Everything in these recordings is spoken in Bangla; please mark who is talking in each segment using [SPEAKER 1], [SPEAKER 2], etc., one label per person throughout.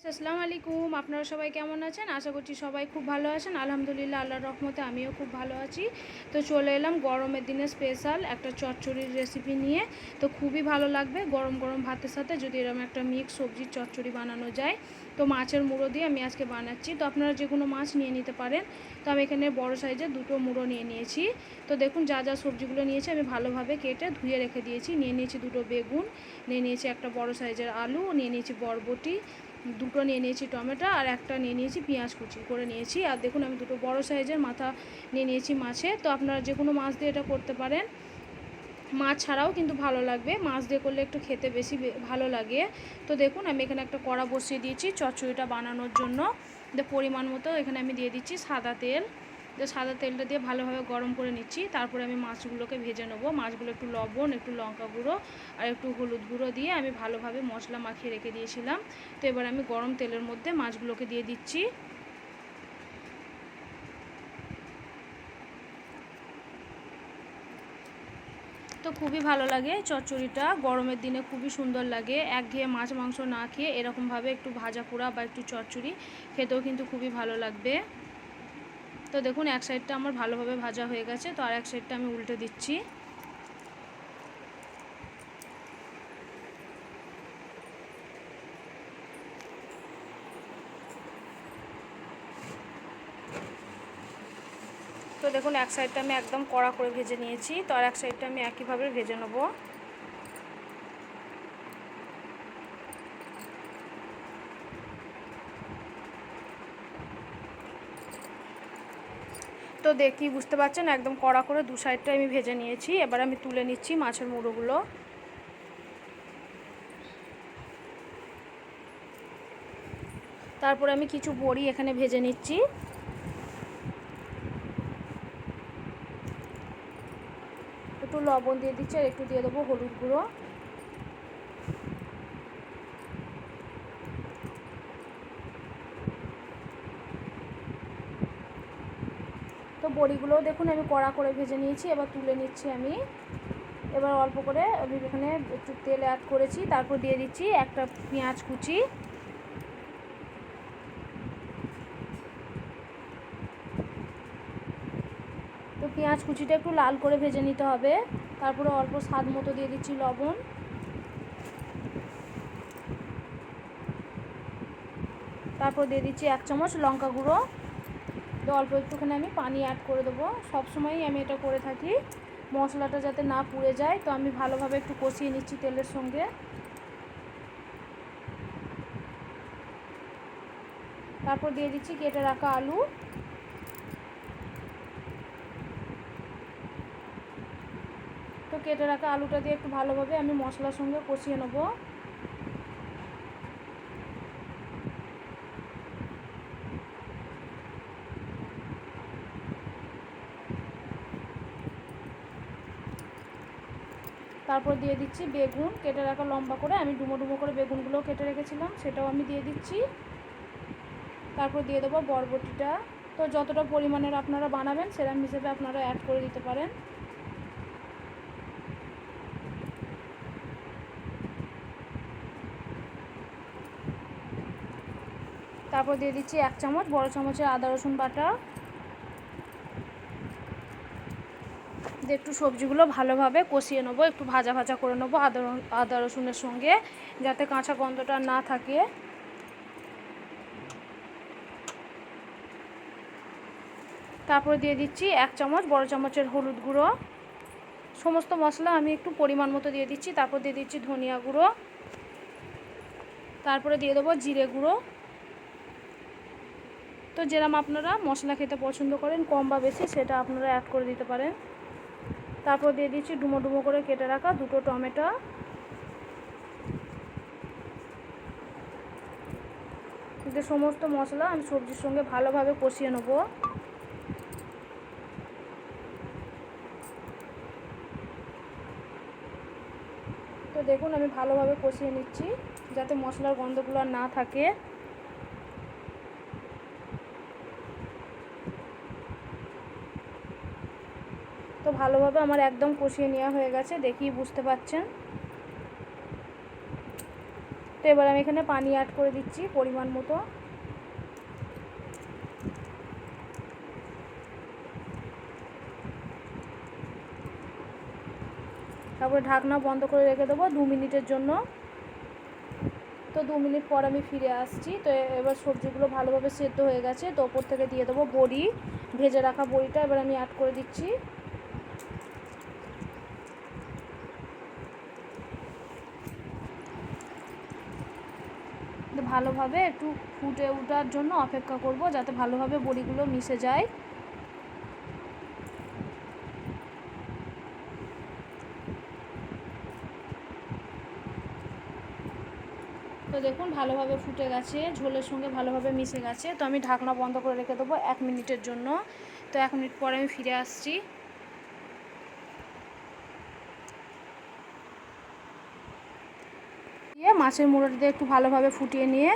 [SPEAKER 1] আসসালামু আলাইকুম। আপনারা সবাই কেমন আছেন? আশা করছি সবাই খুব ভালো আছেন। আলহামদুলিল্লাহ, আল্লাহর রহমতে আমিও খুব ভালো আছি। তো চলে এলাম গরমের দিনে স্পেশাল একটা চচ্চড়ির রেসিপি নিয়ে। তো খুবই ভালো লাগবে গরম গরম ভাতের সাথে যদি এরকম একটা মিক্স সবজির চচ্চড়ি বানানো যায়। তো মাছের মুড়ো দিয়ে আমি আজকে বানাচ্ছি। তো আপনারা যে কোনো মাছ নিয়ে নিতে পারেন। তো আমি এখানে বড় সাইজের দুটো মুড়ো নিয়ে নিয়েছি। তো দেখুন যা যা সবজিগুলো নিয়েছি আমি ভালোভাবে কেটে ধুয়ে রেখে দিয়েছি। নিয়ে নিয়েছি দুটো বেগুন, নিয়ে নিয়েছি একটা বড় সাইজের আলু, নিয়ে নিয়েছি বরবটি, দুটো নিয়ে নিয়েছি টমেটো, আর একটা নিয়ে নিয়েছি পেঁয়াজ কুচি করে নিয়েছি। আর দেখুন আমি দুটো বড় সাইজের মাথা নিয়ে নিয়েছি মাছে। তো আপনারা যে কোনো মাছ দিয়ে এটা করতে পারেন, মাছ ছাড়াও কিন্তু ভালো লাগবে, মাছ দিয়ে করলে একটু খেতে বেশি ভালো লাগে। তো দেখুন আমি এখানে একটা কড়া বসিয়ে দিয়েছি চচ্চড়িটা বানানোর জন্য। পরিমাণ মতো এখানে আমি দিয়ে দিচ্ছি সাদা তেল। তো সাদা তেলটা দিয়ে ভালোভাবে গরম করে নিচ্ছি। তারপরে আমি মাছগুলোকে ভেজে নেবো। মাছগুলো একটু লবণ, একটু লঙ্কা গুঁড়ো আর একটু হলুদ গুঁড়ো দিয়ে আমি ভালোভাবে মশলা মাখিয়ে রেখে দিয়েছিলাম। তো এবার আমি গরম তেলের মধ্যে মাছগুলোকে দিয়ে দিচ্ছি। তো খুবই ভালো লাগে চচ্চড়িটা, গরমের দিনে খুবই সুন্দর লাগে। একঘেয়ে মাছ মাংস না খেয়ে এরকমভাবে একটু ভাজা পোড়া বা একটু চচ্চড়ি খেতেও কিন্তু খুবই ভালো লাগবে। তো দেখুন এক সাইডটা আমার ভালোভাবে ভাজা হয়ে গেছে। তো আর এক সাইডটা আমি উল্টে দিচ্ছি। তো দেখুন এক সাইডটা আমি একদম কড়া করে ভেজে নিয়েছি। তো আর এক সাইডটা আমি একইভাবে ভেজে নেব। তো দেখি বুঝতে পারছেন একদম কড়া করে দু সাইডটা আমি ভেজে নিয়েছি। এবার আমি তুলে নিচ্ছি মাছের মুড়োগুলো। তারপরে আমি কিছু বড়ি এখানে ভেজে নিচ্ছি। একটু লবণ দিয়ে দিচ্ছি আর একটু দিয়ে দেবো হলুদ গুঁড়ো। তো বড়িগুলোও দেখুন আমি কড়া করে ভেজে নিয়েছি। এবার তুলে নিচ্ছি আমি। এবার অল্প করে আমি এখানে একটু তেল অ্যাড করেছি। তারপর দিয়ে দিচ্ছি একটা পেঁয়াজ কুচি। তো পেঁয়াজ কুচিটা একটু লাল করে ভেজে নিতে হবে। তারপরে অল্প স্বাদ মতো দিয়ে দিচ্ছি লবণ। তারপর দিয়ে দিচ্ছি 1 চামচ লঙ্কা গুঁড়ো। তো অল্প একটুখানি আমি পানি অ্যাড করে দেবো। সবসময়ই আমি এটা করে থাকি মশলাটা যাতে না পুড়ে যায়। তো আমি ভালোভাবে একটু কষিয়ে নিচ্ছি তেলের সঙ্গে। তারপর দিয়ে দিচ্ছি কেটে রাখা আলু। তো কেটে রাখা আলুটা দিয়ে একটু ভালোভাবে আমি মশলার সঙ্গে কষিয়ে নেব। তারপর দিয়ে দিচ্ছি বেগুন কেটে রাখা লম্বা করে, আমি ডুমো ডুমো করে বেগুনগুলো কেটে রেখেছিলাম সেটাও আমি দিয়ে দিচ্ছি। তারপর দিয়ে দেবো বরবটিটা। তো যতটা পরিমাণের আপনারা বানাবেন সেরকম হিসেবে আপনারা অ্যাড করে দিতে পারেন। তারপর দিয়ে দিচ্ছি 1 চামচ বড় চামচের আদা রসুন বাটা। দিয়ে একটু সবজিগুলো ভালোভাবে কষিয়ে নেবো, একটু ভাজা ভাজা করে নেবো আদা রসুনের সঙ্গে, যাতে কাঁচা গন্ধটা না থাকে। তারপর দিয়ে দিচ্ছি 1 চামচ বড় চামচের হলুদ গুঁড়ো। সমস্ত মশলা আমি একটু পরিমাণ মতো দিয়ে দিচ্ছি। তারপর দিয়ে দিচ্ছি ধনিয়া গুঁড়ো। তারপরে দিয়ে দেবো জিরে গুঁড়ো। তো যেরকম আপনারা মশলা খেতে পছন্দ করেন কম বা বেশি সেটা আপনারা অ্যাড করে দিতে পারেন। তারপর দিয়ে দিচ্ছি ডুমো ডুমো করে কেটে রাখা দুটো টমেটো। এতে সমস্ত মশলা আমি সবজির সঙ্গে ভালোভাবে কষিয়ে নেব। তো দেখুন আমি ভালোভাবে কষিয়ে নিচ্ছি যাতে মশলার গন্ধগুলো না থাকে। তো ভালোভাবে আমার একদম কষিয়ে নেওয়া হয়ে গেছে, দেখি বুঝতে পাচ্ছেন। তো তো এবার আমি এখানে পানি অ্যাড করে দিচ্ছি পরিমাণ মতো। তারপরে ঢাকনা বন্ধ করে রেখে দেবো 2 মিনিটের জন্য। তো 2 মিনিট পর আমি ফিরে আসছি। তো এবার সবজিগুলো ভালোভাবে সেদ্ধ হয়ে গেছে। তো ওপর থেকে দিয়ে দেবো বড়ি, ভেজে রাখা বড়িটা এবার আমি অ্যাড করে দিচ্ছি। ভালোভাবে একটু ফুটে ওঠার জন্য অপেক্ষা করব, যাতে ভালোভাবে বড়িগুলো মিশে যায়। তো দেখুন ভালোভাবে ফুটে গেছে, ঝোলের সঙ্গে ভালোভাবে মিশে গেছে। তো আমি ঢাকনা বন্ধ করে রেখে দেবো 1 মিনিটের জন্য। তো 1 মিনিট পরে আমি ফিরে আসছি। মাছের মুড়োটা দিয়ে একটু ভালোভাবে ফুটিয়ে নিয়ে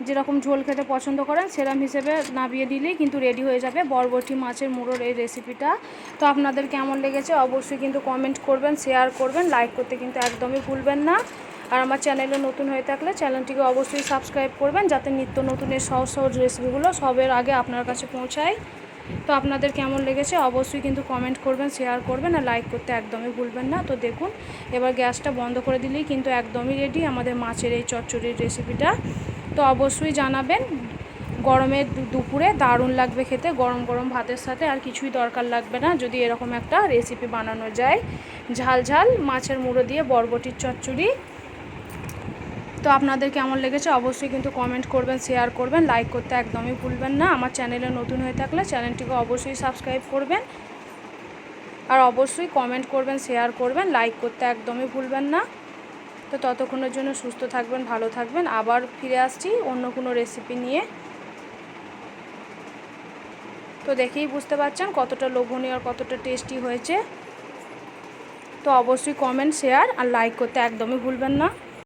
[SPEAKER 1] যেরকম ঝোল খেতে পছন্দ করেন সেরকম হিসেবে নামিয়ে দিলেই কিন্তু রেডি হয়ে যাবে বরবটি মাছের মুড়োর এই রেসিপিটা। তো আপনাদের কেমন লেগেছে অবশ্যই কিন্তু কমেন্ট করবেন, শেয়ার করবেন, লাইক করতে কিন্তু একদমই ভুলবেন না। আর আমার চ্যানেলে নতুন হয়ে থাকলে চ্যানেলটিকে অবশ্যই সাবস্ক্রাইব করবেন, যাতে নিত্য নতুন এই সহজ সহজ রেসিপিগুলো সবের আগে আপনার কাছে পৌঁছায়। তো আপনাদের কেমন লেগেছে অবশ্যই কিন্তু কমেন্ট করবেন, শেয়ার করবেন আর লাইক করতে একদমই ভুলবেন না। তো দেখুন এবার গ্যাসটা বন্ধ করে দিলেই কিন্তু একদমই রেডি আমাদের মাছের এই চচ্চড়ির রেসিপিটা। তো অবশ্যই জানাবেন, গরমের দুপুরে দারুণ লাগবে খেতে, গরম গরম ভাতের সাথে আর কিছুই দরকার লাগবে না যদি এরকম একটা রেসিপি বানানো যায়। ঝাল ঝাল মাছের মুড়ো দিয়ে বরবটির চচ্চড়ি। তো আপনাদের কেমন লেগেছে অবশ্যই কিন্তু কমেন্ট করবেন, শেয়ার করবেন, লাইক করতে একদমই ভুলবেন না। আমার চ্যানেলে নতুন হয়ে থাকলে চ্যানেলটিকে অবশ্যই সাবস্ক্রাইব করবেন আর অবশ্যই কমেন্ট করবেন, শেয়ার করবেন, লাইক করতে একদমই ভুলবেন না। তো ততক্ষণের জন্য সুস্থ থাকবেন, ভালো থাকবেন। আবার ফিরে আসছি অন্য কোনো রেসিপি নিয়ে। তো দেখেই বুঝতে পারছেন কতটা লোভনীয় আর কতটা টেস্টি হয়েছে। তো অবশ্যই কমেন্ট, শেয়ার আর লাইক করতে একদমই ভুলবেন না।